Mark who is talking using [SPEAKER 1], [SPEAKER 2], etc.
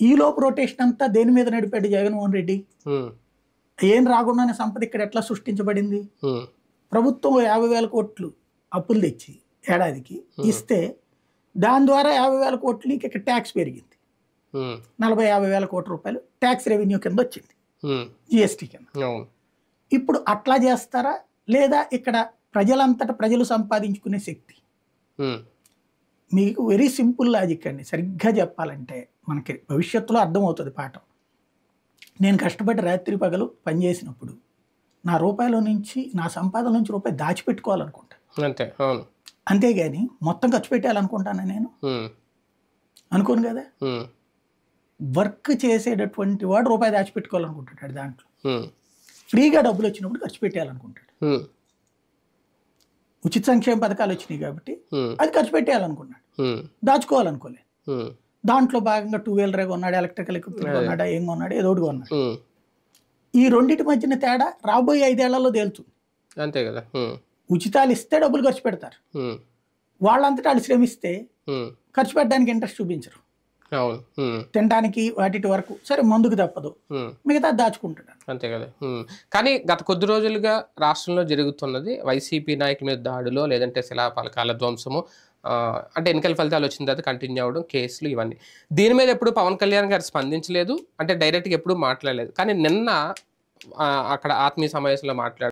[SPEAKER 1] ఈలోపు రొటేషన్ అంతా దేని మీద నడిపాడు జగన్మోహన్ రెడ్డి? ఏం రాకుండానే సంపద ఇక్కడ ఎట్లా సృష్టించబడింది? ప్రభుత్వం 50,000 కోట్లు అప్పులు తెచ్చి ఏడాదికి ఇస్తే దాని ద్వారా 50,000 కోట్లు ఇక్కడ ట్యాక్స్ పెరిగింది. 40-50 కోట్ల రూపాయలు ట్యాక్స్ రెవెన్యూ కింద వచ్చింది, జిఎస్టీ కింద. ఇప్పుడు అట్లా చేస్తారా లేదా ఇక్కడ ప్రజలంతటా ప్రజలు సంపాదించుకునే శక్తి? మీకు వెరీ సింపుల్ లాజిక్ అండి. సరిగ్గా చెప్పాలంటే మనకి భవిష్యత్తులో అర్థమవుతుంది పాఠం. నేను కష్టపడి రాత్రి పగలు పనిచేసినప్పుడు నా రూపాయల నుంచి, నా సంపాదన నుంచి రూపాయి దాచిపెట్టుకోవాలనుకుంటాను
[SPEAKER 2] అంతే.
[SPEAKER 1] అంతేగాని మొత్తం ఖర్చు పెట్టాలనుకుంటాను నేను అనుకోను కదా. వర్క్ చేసేటటువంటి వాడు రూపాయి దాచిపెట్టుకోవాలనుకుంటాడు, దాంట్లో ఫ్రీగా డబ్బులు వచ్చినప్పుడు ఖర్చు పెట్టాలనుకుంటాడు. ఉచిత సంక్షేమ పథకాలు వచ్చినాయి కాబట్టి అది ఖర్చు పెట్టేయాలనుకున్నాడు, దాచుకోవాలనుకోలేదు. దాంట్లో భాగంగా 2 వీలర్ కొన్నాడు, ఎలక్ట్రికల్ ఎక్విప్మెంట్ కొన్నాడా, ఏం కొన్నాడు, ఏదో ఒకటి కొన్నాడు. ఈ రెండింటి మధ్యన తేడా రాబోయే 5 ఏళ్లలో తేలుతుంది.
[SPEAKER 2] అంతే కదా.
[SPEAKER 1] ఉచితాలు ఇస్తే డబ్బులు ఖర్చు పెడతారు, వాళ్ళంతటా వాళ్ళు శ్రమిస్తే ఖర్చు పెట్టడానికి ఇంట్రెస్ట్ చూపించరు. తినడానికి వాటి వరకు సరే మందుకు తప్పదు, మిగతా దాచుకుంటాడు.
[SPEAKER 2] అంతే కదా. కానీ గత కొద్ది రోజులుగా రాష్ట్రంలో జరుగుతున్నది వైసీపీ నాయకుల మీద దాడులో లేదంటే శిలాఫలకాల ధ్వంసము, అంటే ఎన్నికల ఫలితాలు వచ్చిన తర్వాత కంటిన్యూ అవ్వడం, కేసులు, ఇవన్నీ. దీని మీద ఎప్పుడు పవన్ కళ్యాణ్ గారు స్పందించలేదు, అంటే డైరెక్ట్గా ఎప్పుడు మాట్లాడలేదు. కానీ నిన్న అక్కడ ఆత్మీయ సమావేశంలో మాట్లాడారు.